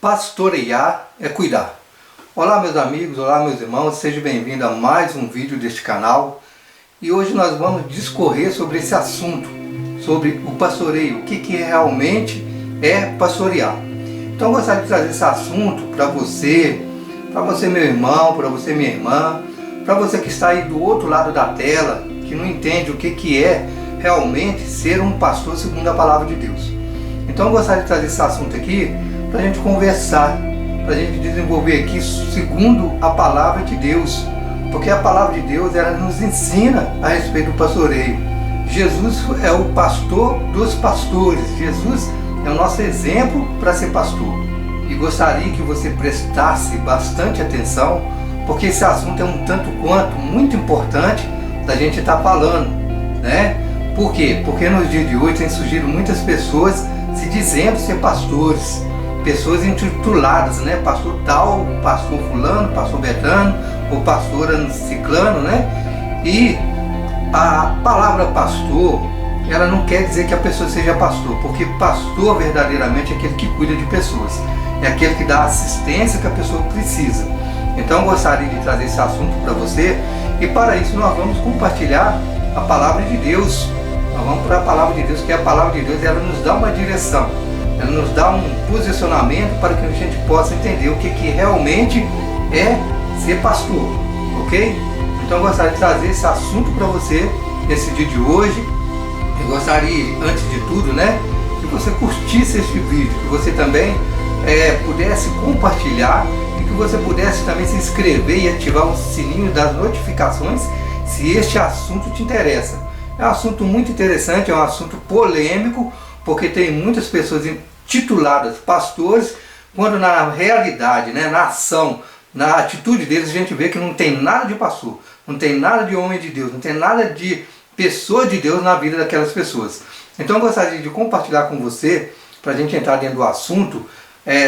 Pastorear é cuidar. Olá meus amigos, olá meus irmãos, sejam bem-vindos a mais um vídeo deste canal. E hoje nós vamos discorrer sobre esse assunto, sobre o pastoreio, o que realmente é pastorear. Então eu gostaria de trazer esse assunto para você meu irmão, para você minha irmã, para você que está aí do outro lado da tela, que não entende o que é realmente ser um pastor segundo a palavra de Deus. Então eu gostaria de trazer esse assunto aqui para a gente conversar, para a gente desenvolver aqui segundo a palavra de Deus, porque a palavra de Deus ela nos ensina a respeito do pastoreio. Jesus é o pastor dos pastores, Jesus é o nosso exemplo para ser pastor. E gostaria que você prestasse bastante atenção, porque esse assunto é um tanto quanto muito importante da gente estar falando, né? Por quê? Porque nos dias de hoje tem surgido muitas pessoas se dizendo ser pastores, pessoas intituladas, né? Pastor tal, pastor fulano, pastor Betano, ou pastora ciclano, né? E a palavra pastor, ela não quer dizer que a pessoa seja pastor, porque pastor verdadeiramente é aquele que cuida de pessoas, é aquele que dá a assistência que a pessoa precisa. Então eu gostaria de trazer esse assunto para você, e para isso nós vamos compartilhar a palavra de Deus. Nós vamos para a palavra de Deus, que a palavra de Deus ela nos dá uma direção, ela nos dá um posicionamento para que a gente possa entender o que realmente é ser pastor, ok? Então eu gostaria de trazer esse assunto para você nesse dia de hoje. Eu gostaria, antes de tudo, né, que você curtisse este vídeo, que você também pudesse compartilhar e que você pudesse também se inscrever e ativar o sininho das notificações se este assunto te interessa. É um assunto muito interessante, é um assunto polêmico, porque tem muitas pessoas intituladas pastores, quando na realidade, né, na ação, na atitude deles, a gente vê que não tem nada de pastor, não tem nada de homem de Deus, não tem nada de pessoa de Deus na vida daquelas pessoas. Então eu gostaria de compartilhar com você, para a gente entrar dentro do assunto,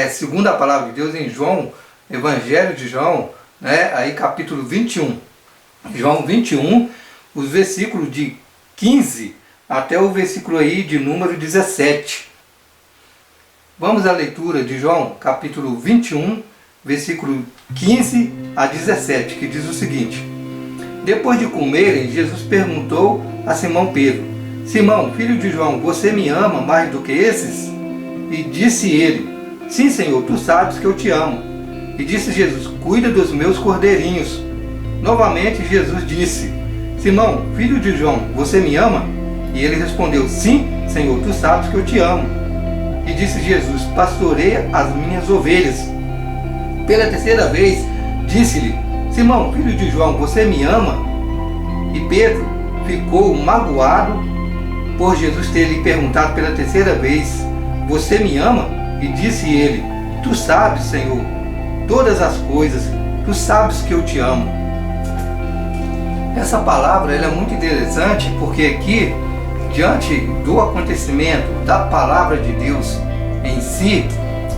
segundo a palavra de Deus, em João, Evangelho de João, né, aí capítulo 21. João 21, os versículos de 15 até o versículo aí de número 17. Vamos à leitura de João, capítulo 21, versículo 15 a 17, que diz o seguinte: Depois de comerem, Jesus perguntou a Simão Pedro: Simão, filho de João, você me ama mais do que esses? E disse ele: Sim, Senhor, tu sabes que eu te amo. E disse Jesus: Cuida dos meus cordeirinhos. Novamente Jesus disse: Simão, filho de João, você me ama? E ele respondeu: Sim, Senhor, tu sabes que eu te amo. E disse Jesus: Pastoreia as minhas ovelhas. Pela terceira vez disse-lhe: Simão, filho de João, você me ama? E Pedro ficou magoado por Jesus ter lhe perguntado pela terceira vez: Você me ama? E disse ele: Tu sabes, Senhor, todas as coisas, tu sabes que eu te amo. Essa palavra ela é muito interessante, porque aqui, diante do acontecimento da palavra de Deus em si,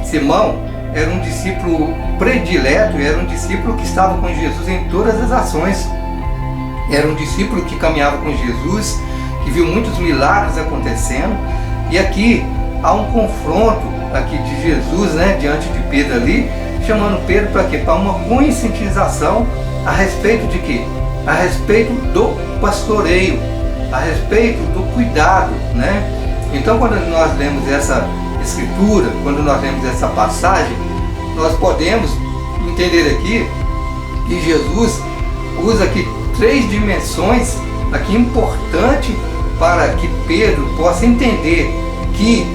Simão era um discípulo predileto, era um discípulo que estava com Jesus em todas as ações. Era um discípulo que caminhava com Jesus, que viu muitos milagres acontecendo. E aqui há um confronto aqui de Jesus, né, diante de Pedro ali, chamando Pedro para quê? Para uma conscientização a respeito de quê? A respeito do pastoreio, a respeito do cuidado, né? Então quando nós lemos essa escritura, quando nós lemos essa passagem, nós podemos entender aqui que Jesus usa aqui três dimensões aqui importantes para que Pedro possa entender que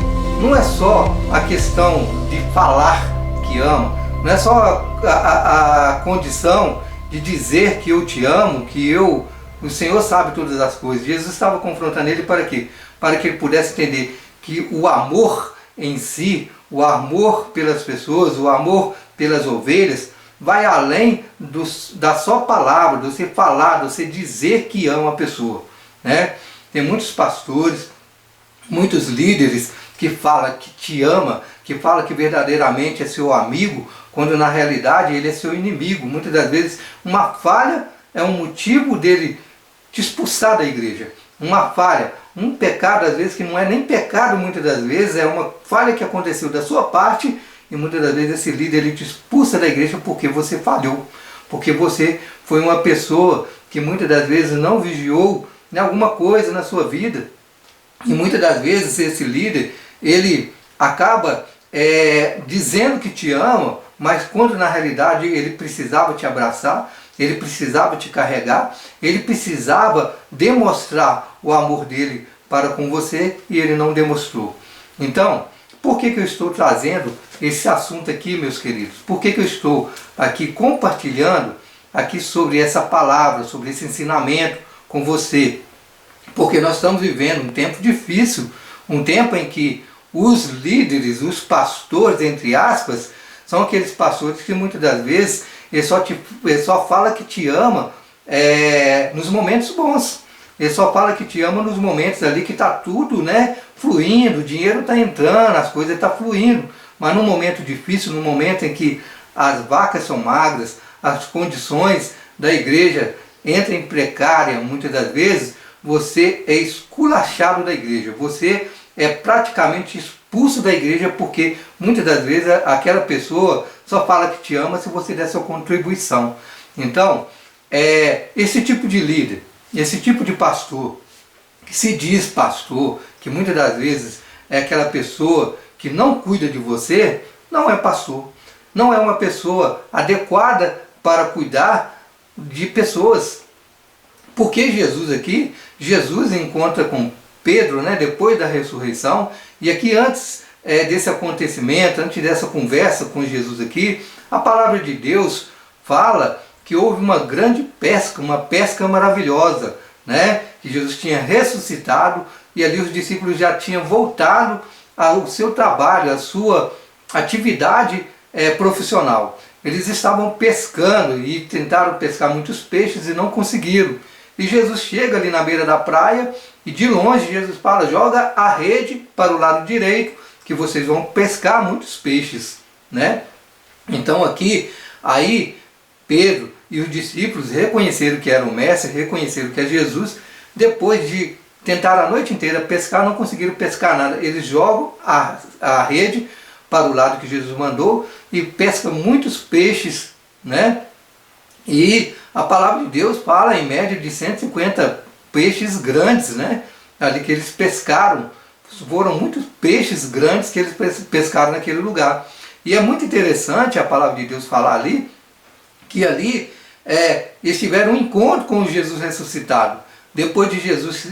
não é só a questão de falar que ama, não é só a condição de dizer que eu te amo, que o Senhor sabe todas as coisas. Jesus estava confrontando ele para quê? Para que ele pudesse entender que o amor em si, o amor pelas pessoas, o amor pelas ovelhas, vai além da só palavra, de você falar, de você dizer que ama a pessoa, né? Tem muitos pastores, muitos líderes que falam que te ama, que falam que verdadeiramente é seu amigo, quando na realidade ele é seu inimigo. Muitas das vezes uma falha é um motivo dele te expulsar da igreja. Uma falha, um pecado às vezes que não é nem pecado muitas das vezes, é uma falha que aconteceu da sua parte e muitas das vezes esse líder ele te expulsa da igreja porque você falhou, porque você foi uma pessoa que muitas das vezes não vigiou em alguma coisa na sua vida. E muitas das vezes esse líder, ele acaba dizendo que te ama, mas quando na realidade ele precisava te abraçar, ele precisava te carregar, ele precisava demonstrar o amor dele para com você e ele não demonstrou. Então, por que eu estou trazendo esse assunto aqui, meus queridos? Por que eu estou aqui compartilhando aqui sobre essa palavra, sobre esse ensinamento com você? Porque nós estamos vivendo um tempo difícil, um tempo em que os líderes, os pastores, entre aspas, são aqueles pastores que muitas das vezes ele só fala que te ama nos momentos bons. Ele só fala que te ama nos momentos ali que está tudo, né, fluindo, o dinheiro está entrando, as coisas estão fluindo. Mas num momento difícil, num momento em que as vacas são magras, as condições da igreja entram em precária, muitas das vezes, você é esculachado da igreja. Você é praticamente expulso da igreja porque muitas das vezes aquela pessoa só fala que te ama se você der sua contribuição. Então, esse tipo de líder, esse tipo de pastor, que se diz pastor, que muitas das vezes é aquela pessoa que não cuida de você, não é pastor. Não é uma pessoa adequada para cuidar de pessoas. Porque Jesus aqui, Jesus encontra com Pedro, né, depois da ressurreição, e aqui antes desse acontecimento, antes dessa conversa com Jesus aqui, a palavra de Deus fala que houve uma grande pesca, uma pesca maravilhosa, né, que Jesus tinha ressuscitado e ali os discípulos já tinham voltado ao seu trabalho, à sua atividade profissional. Eles estavam pescando e tentaram pescar muitos peixes e não conseguiram. E Jesus chega ali na beira da praia e de longe Jesus fala, joga a rede para o lado direito que vocês vão pescar muitos peixes, né? Então aqui, aí Pedro e os discípulos reconheceram que era o mestre, reconheceram que é Jesus. Depois de tentar a noite inteira pescar, não conseguiram pescar nada. Eles jogam a rede para o lado que Jesus mandou e pescam muitos peixes, né? E a palavra de Deus fala em média de 150 peixes grandes, né? Ali que eles pescaram. Foram muitos peixes grandes que eles pescaram naquele lugar. E é muito interessante a palavra de Deus falar ali, que ali eles tiveram um encontro com o Jesus ressuscitado. Depois de Jesus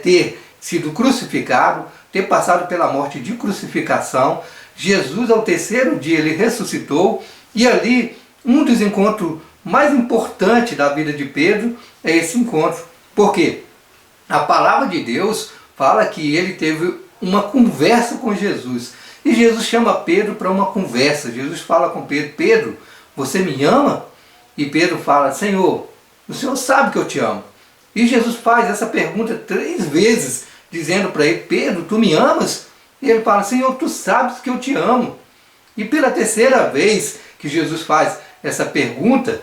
ter sido crucificado, ter passado pela morte de crucificação, Jesus ao terceiro dia ele ressuscitou, e ali um dos encontros mais importantes da vida de Pedro é esse encontro. Por quê? A palavra de Deus fala que ele teve uma conversa com Jesus. E Jesus chama Pedro para uma conversa. Jesus fala com Pedro, Pedro, você me ama? E Pedro fala, Senhor, o Senhor sabe que eu te amo. E Jesus faz essa pergunta 3 vezes, dizendo para ele, Pedro, tu me amas? E ele fala, Senhor, tu sabes que eu te amo. E pela terceira vez que Jesus faz essa pergunta,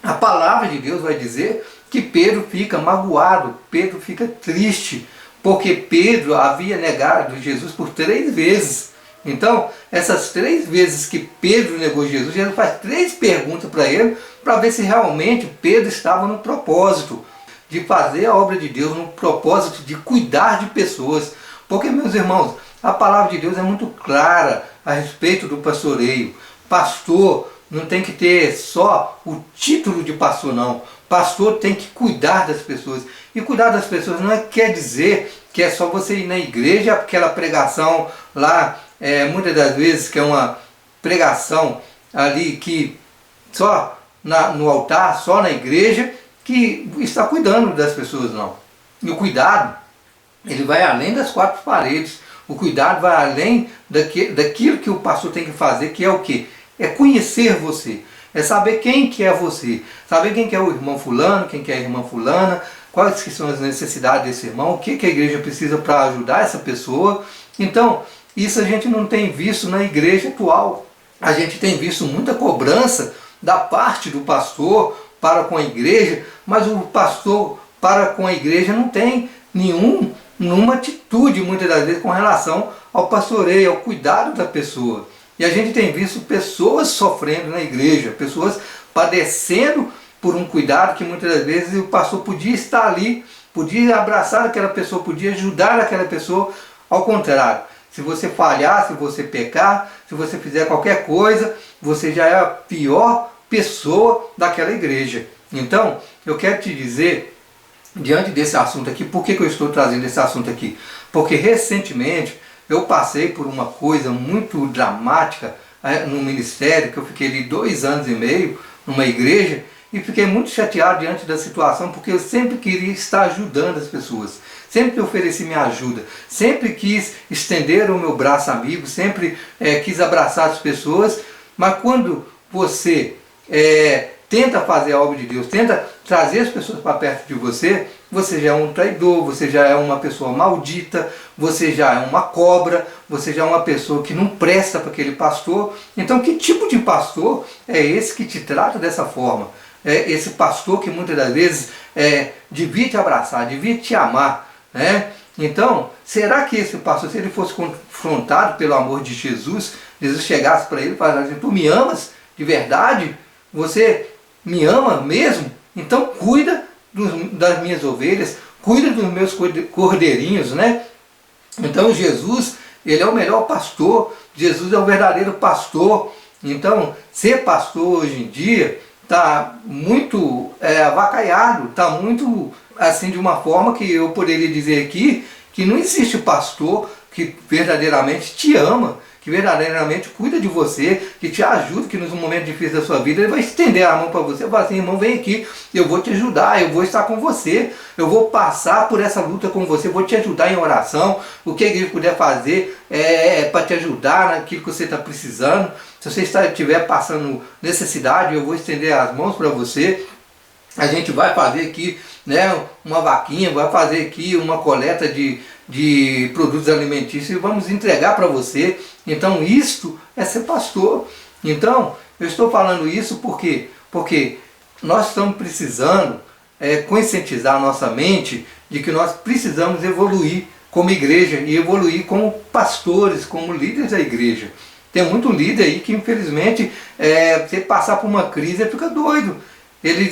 a palavra de Deus vai dizer que Pedro fica magoado, Pedro fica triste, porque Pedro havia negado Jesus por 3 vezes. Então, essas 3 vezes que Pedro negou Jesus, Jesus faz 3 perguntas para ele, para ver se realmente Pedro estava no propósito de fazer a obra de Deus, no propósito de cuidar de pessoas. Porque, meus irmãos, a palavra de Deus é muito clara a respeito do pastoreio. Pastor não tem que ter só o título de pastor, não. Pastor tem que cuidar das pessoas. E cuidar das pessoas não quer dizer que é só você ir na igreja, aquela pregação lá, muitas das vezes que é uma pregação ali que só no altar, só na igreja, que está cuidando das pessoas, não. E o cuidado, ele vai além das 4 paredes. O cuidado vai além daquilo que o pastor tem que fazer, que é o quê? É conhecer você. É saber quem que é você. Saber quem que é o irmão fulano, quem que é a irmã fulana, quais que são as necessidades desse irmão, o que que a igreja precisa para ajudar essa pessoa. Então, isso a gente não tem visto na igreja atual. A gente tem visto muita cobrança da parte do pastor para com a igreja, mas o pastor para com a igreja não tem nenhuma atitude, muitas das vezes, com relação ao pastoreio, ao cuidado da pessoa. E a gente tem visto pessoas sofrendo na igreja, pessoas padecendo por um cuidado que muitas das vezes o pastor podia estar ali, podia abraçar aquela pessoa, podia ajudar aquela pessoa. Ao contrário, se você falhar, se você pecar, se você fizer qualquer coisa, você já é a pior pessoa daquela igreja. Então, eu quero te dizer, diante desse assunto aqui, por que eu estou trazendo esse assunto aqui? Porque recentemente eu passei por uma coisa muito dramática no ministério, que eu fiquei ali 2 anos e meio numa igreja, e fiquei muito chateado diante da situação, porque eu sempre queria estar ajudando as pessoas, sempre ofereci minha ajuda, sempre quis estender o meu braço amigo, sempre quis abraçar as pessoas, mas quando você tenta fazer a obra de Deus, tenta trazer as pessoas para perto de você, você já é um traidor, você já é uma pessoa maldita, você já é uma cobra, você já é uma pessoa que não presta para aquele pastor. Então, que tipo de pastor é esse que te trata dessa forma? É esse pastor que muitas das vezes devia te abraçar, devia te amar, né? Então, será que esse pastor, se ele fosse confrontado pelo amor de Jesus, Jesus chegasse para ele e falasse: tu me amas de verdade? Você me ama mesmo? Então cuida das minhas ovelhas, cuida dos meus cordeirinhos, né? Então Jesus, ele é o melhor pastor, Jesus é o verdadeiro pastor. Então ser pastor hoje em dia está muito avacalhado, está muito assim, de uma forma que eu poderia dizer aqui que não existe pastor que verdadeiramente te ama, que verdadeiramente cuida de você, que te ajuda, que nos momentos difíceis da sua vida ele vai estender a mão para você, vai assim: irmão, vem aqui, eu vou te ajudar, eu vou estar com você, eu vou passar por essa luta com você, vou te ajudar em oração, o que a igreja puder fazer para te ajudar naquilo que você está precisando. Se você estiver passando necessidade, eu vou estender as mãos para você. A gente vai fazer aqui, né, uma vaquinha, vai fazer aqui uma coleta de produtos alimentícios e vamos entregar para você. Então isto é ser pastor. Então eu estou falando isso porque nós estamos precisando conscientizar a nossa mente de que nós precisamos evoluir como igreja e evoluir como pastores, como líderes da igreja. Tem muito líder aí que infelizmente se passar por uma crise ele fica doido. Ele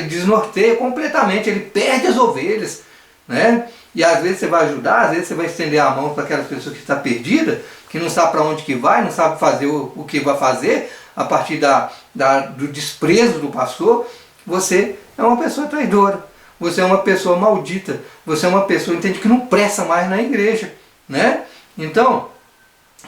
desnorteia completamente, ele perde as ovelhas, né? E às vezes você vai ajudar, às vezes você vai estender a mão para aquelas pessoas que estão perdidas, que não sabe para onde que vai, não sabe fazer o que vai fazer, a partir do desprezo do pastor. Você é uma pessoa traidora, você é uma pessoa maldita, você é uma pessoa, entende, que não presta mais na igreja, né? Então,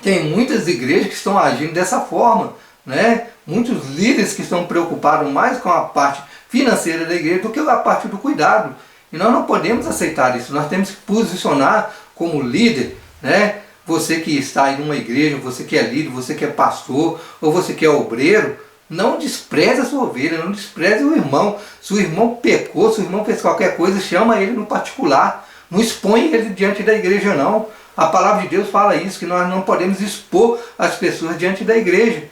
tem muitas igrejas que estão agindo dessa forma, né? Muitos líderes que estão preocupados mais com a parte financeira da igreja do que a parte do cuidado. E nós não podemos aceitar isso, nós temos que posicionar como líder, né? Você que está em uma igreja, você que é líder, você que é pastor, ou você que é obreiro, não despreze a sua ovelha, não despreze o irmão. Se o irmão pecou, se o irmão fez qualquer coisa, chama ele no particular, não expõe ele diante da igreja não. A palavra de Deus fala isso, que nós não podemos expor as pessoas diante da igreja.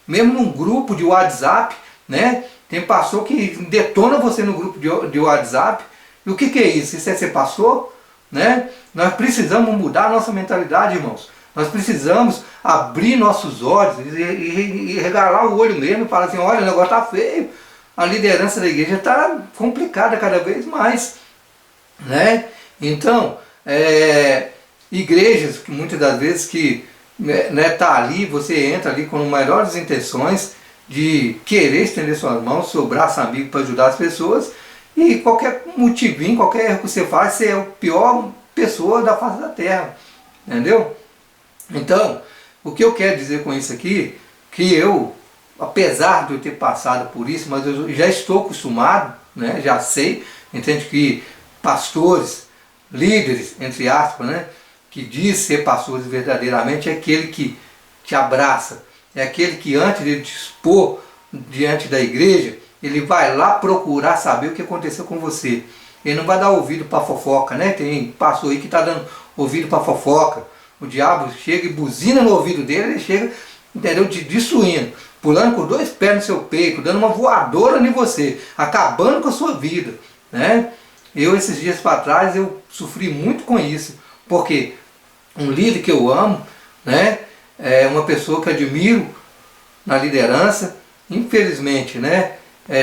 Mesmo num grupo de WhatsApp, né? Tem pastor que detona você no grupo de WhatsApp. E o que é isso? Isso é ser pastor? Né? Nós precisamos mudar a nossa mentalidade, irmãos. Nós precisamos abrir nossos olhos e regalar o olho mesmo e falar assim: olha, o negócio está feio. A liderança da igreja está complicada cada vez mais, né? Então, igrejas que muitas das vezes que tá ali, você entra ali com melhores intenções de querer estender suas mãos, seu braço amigo para ajudar as pessoas, e qualquer motivinho, qualquer erro que você faz, você é a pior pessoa da face da terra, entendeu? Então, o que eu quero dizer com isso aqui, que eu, apesar de eu ter passado por isso, mas eu já estou acostumado, né, já sei, entende, que pastores, líderes, entre aspas, né, que diz ser pastores verdadeiramente, é aquele que te abraça, é aquele que antes de te expor diante da igreja, ele vai lá procurar saber o que aconteceu com você. Ele não vai dar ouvido para fofoca, né? Tem pastor aí que está dando ouvido para fofoca. O diabo chega e buzina no ouvido dele, ele chega, entendeu, destruindo, pulando com 2 pés no seu peito, dando uma voadora em você, acabando com a sua vida, né? Eu, esses dias para trás, eu sofri muito com isso, porque um líder que eu amo, né, é uma pessoa que admiro na liderança, infelizmente, né,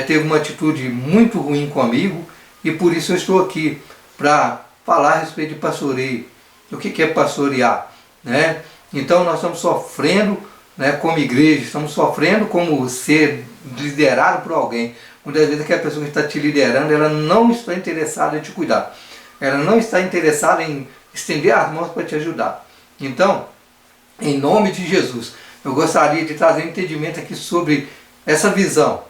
teve uma atitude muito ruim comigo, e por isso eu estou aqui para falar a respeito de pastoreio. O que é pastorear, né? Então nós estamos sofrendo, né, como igreja, estamos sofrendo como ser liderado por alguém. Muitas vezes aquela pessoa que está te liderando, ela não está interessada em te cuidar, ela não está interessada em estender as mãos para te ajudar. Então, em nome de Jesus, eu gostaria de trazer um entendimento aqui sobre essa visão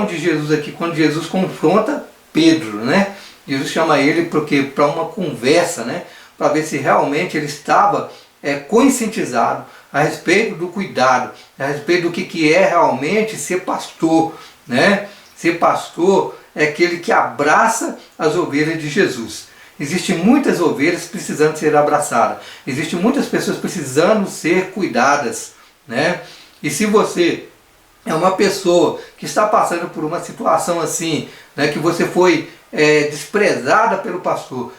de Jesus aqui, quando Jesus confronta Pedro, né? Jesus chama ele para uma conversa, né? Para ver se realmente ele estava conscientizado a respeito do cuidado, a respeito do que é realmente ser pastor, né? Ser pastor é aquele que abraça as ovelhas de Jesus. Existem muitas ovelhas precisando ser abraçadas, existem muitas pessoas precisando ser cuidadas, né? E se você é uma pessoa que está passando por uma situação assim, né, que você foi desprezada pelo pastor,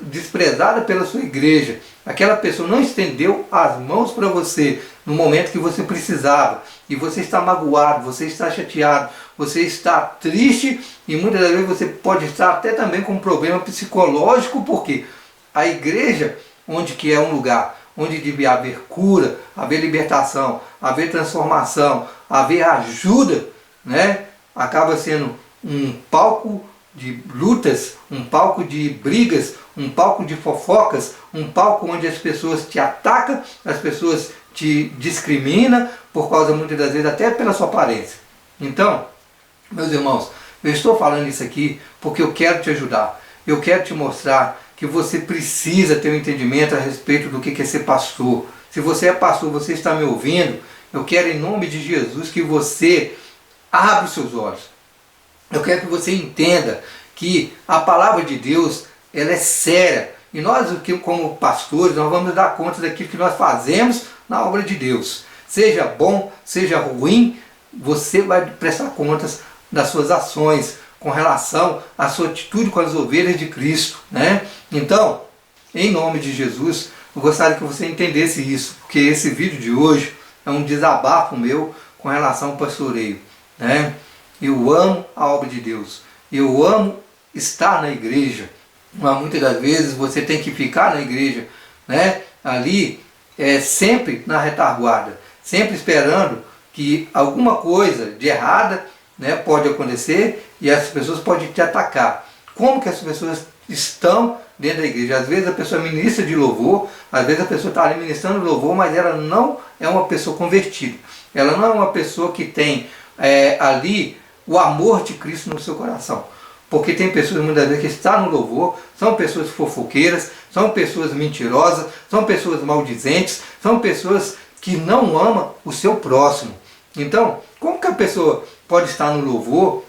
desprezada pela sua igreja, aquela pessoa não estendeu as mãos para você no momento que você precisava, e você está magoado, você está chateado, você está triste, e muitas das vezes você pode estar até também com um problema psicológico, porque a igreja, onde que é um lugar onde devia haver cura, haver libertação, haver transformação, haver ajuda, né, acaba sendo um palco de lutas, um palco de brigas, um palco de fofocas, um palco onde as pessoas te atacam, as pessoas te discriminam, por causa muitas das vezes até pela sua aparência. Então, meus irmãos, eu estou falando isso aqui porque eu quero te ajudar, eu quero te mostrar que você precisa ter um entendimento a respeito do que é ser pastor. Se você é pastor, você está me ouvindo, eu quero em nome de Jesus que você abra os seus olhos. Eu quero que você entenda que a palavra de Deus, ela é séria. E nós, como pastores, nós vamos dar conta daquilo que nós fazemos na obra de Deus. Seja bom, seja ruim, você vai prestar contas das suas ações com relação à sua atitude com as ovelhas de Cristo, né? Então, em nome de Jesus, eu gostaria que você entendesse isso, porque esse vídeo de hoje é um desabafo meu com relação ao pastoreio, né? Eu amo a obra de Deus, eu amo estar na igreja, mas muitas das vezes você tem que ficar na igreja, né? Ali, sempre na retaguarda, sempre esperando que alguma coisa de errada, né, pode acontecer e as pessoas podem te atacar. Como que as pessoas estão dentro da igreja? Às vezes a pessoa é ministra de louvor, às vezes a pessoa está ali ministrando louvor, mas ela não é uma pessoa convertida, ela não é uma pessoa que tem ali o amor de Cristo no seu coração. Porque tem pessoas muitas vezes que estão no louvor, são pessoas fofoqueiras, são pessoas mentirosas, são pessoas maldizentes, são pessoas que não amam o seu próximo. Então, como que a pessoa pode estar no louvor,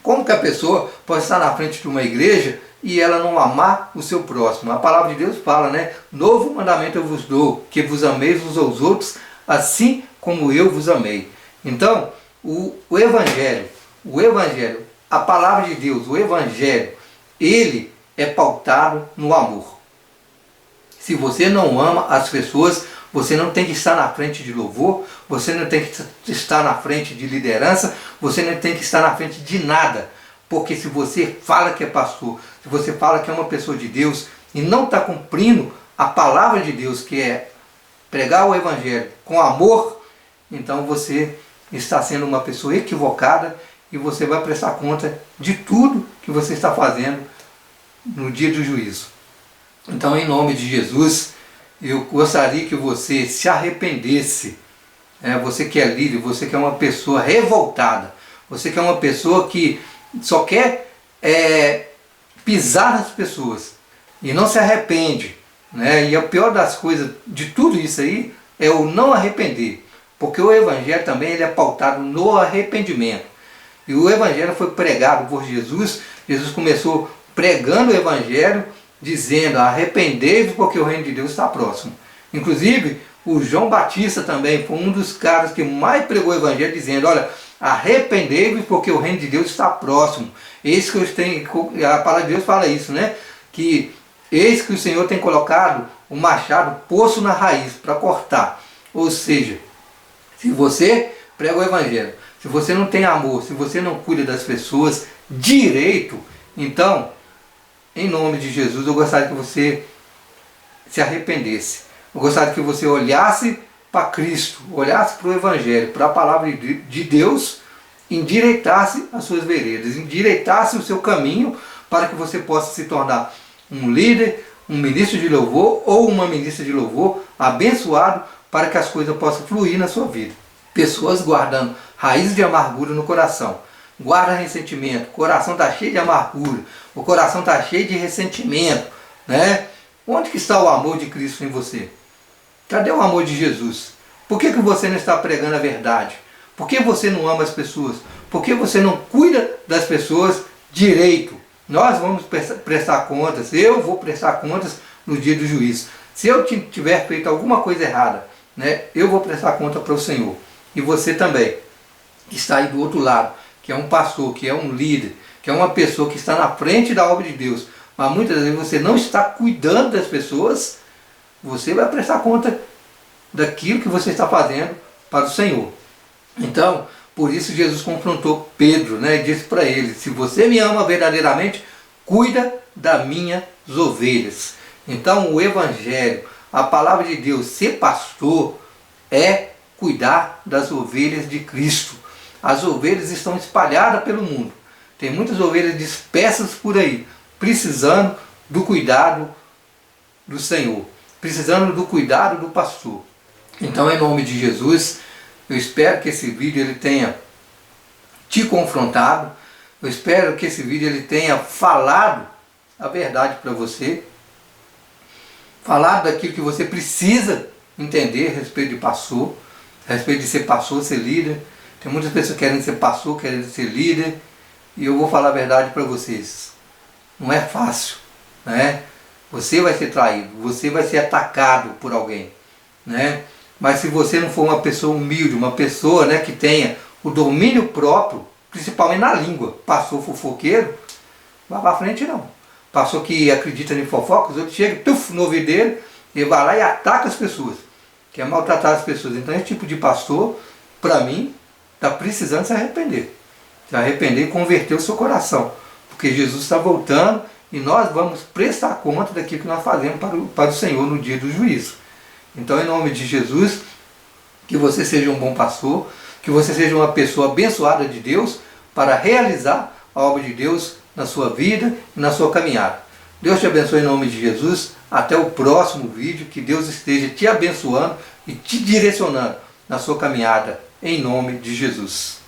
como que a pessoa pode estar na frente de uma igreja e ela não amar o seu próximo? A palavra de Deus fala, né? Novo mandamento eu vos dou, que vos ameis uns aos outros, assim como eu vos amei. Então, o Evangelho, a palavra de Deus, o Evangelho, ele é pautado no amor. Se você não ama as pessoas, você não tem que estar na frente de louvor, você não tem que estar na frente de liderança, você não tem que estar na frente de nada. Porque se você fala que é pastor, se você fala que é uma pessoa de Deus e não está cumprindo a palavra de Deus, que é pregar o Evangelho com amor, então você está sendo uma pessoa equivocada e você vai prestar conta de tudo que você está fazendo no dia do juízo. Então, em nome de Jesus, eu gostaria que você se arrependesse. Você que é líder, você que é uma pessoa revoltada, você que é uma pessoa que só quer pisar nas pessoas e não se arrepende, né? E a pior das coisas de tudo isso aí é o não arrepender, porque o Evangelho também ele é pautado no arrependimento. E o Evangelho foi pregado por Jesus. Jesus começou pregando o Evangelho, dizendo: arrependei-vos porque o reino de Deus está próximo. Inclusive, o João Batista também foi um dos caras que mais pregou o Evangelho, dizendo: olha, arrependei-vos porque o reino de Deus está próximo. Eis que eu tenho, a palavra de Deus fala isso, né? Que eis que o Senhor tem colocado o machado posto na raiz para cortar. Ou seja, se você prega o Evangelho, se você não tem amor, se você não cuida das pessoas direito, então, em nome de Jesus, eu gostaria que você se arrependesse. Eu gostaria que você olhasse para Cristo, olhasse para o Evangelho, para a palavra de Deus, endireitasse as suas veredas, endireitasse o seu caminho para que você possa se tornar um líder, um ministro de louvor ou uma ministra de louvor abençoado para que as coisas possam fluir na sua vida. Pessoas guardando raízes de amargura no coração, guarda ressentimento, o coração está cheio de amargura, o coração está cheio de ressentimento, né? Onde que está o amor de Cristo em você? Cadê o amor de Jesus? Por que você não está pregando a verdade? Por que você não ama as pessoas? Por que você não cuida das pessoas direito? Nós vamos prestar contas, eu vou prestar contas no dia do juízo. Se eu tiver feito alguma coisa errada, né, eu vou prestar conta para o Senhor. E você também, que está aí do outro lado, que é um pastor, que é um líder, que é uma pessoa que está na frente da obra de Deus, mas muitas vezes você não está cuidando das pessoas, você vai prestar conta daquilo que você está fazendo para o Senhor. Então, por isso Jesus confrontou Pedro, né, e disse para ele: se você me ama verdadeiramente, cuida das minhas ovelhas. Então o Evangelho, a palavra de Deus, ser pastor é cuidar das ovelhas de Cristo. As ovelhas estão espalhadas pelo mundo. Tem muitas ovelhas dispersas por aí, precisando do cuidado do Senhor, precisando do cuidado do pastor. Então, em nome de Jesus, eu espero que esse vídeo ele tenha te confrontado. Eu espero que esse vídeo ele tenha falado a verdade para você, falado daquilo que você precisa entender a respeito de pastor, a respeito de ser pastor, ser líder. Tem muitas pessoas querendo ser pastor, querendo ser líder, e eu vou falar a verdade para vocês. Não é fácil, né? Você vai ser traído, você vai ser atacado por alguém, né? Mas se você não for uma pessoa humilde, uma pessoa, né, que tenha o domínio próprio, principalmente na língua, pastor fofoqueiro, vai para frente não. Pastor que acredita em fofoca, os outros chegam no ouvido dele, ele vai lá e ataca as pessoas, quer maltratar as pessoas. Então esse tipo de pastor, para mim, está precisando se arrepender. Se arrepender e converter o seu coração. Porque Jesus está voltando e nós vamos prestar conta daquilo que nós fazemos para o Senhor no dia do juízo. Então, em nome de Jesus, que você seja um bom pastor, que você seja uma pessoa abençoada de Deus para realizar a obra de Deus na sua vida e na sua caminhada. Deus te abençoe em nome de Jesus. Até o próximo vídeo. Que Deus esteja te abençoando e te direcionando na sua caminhada em nome de Jesus.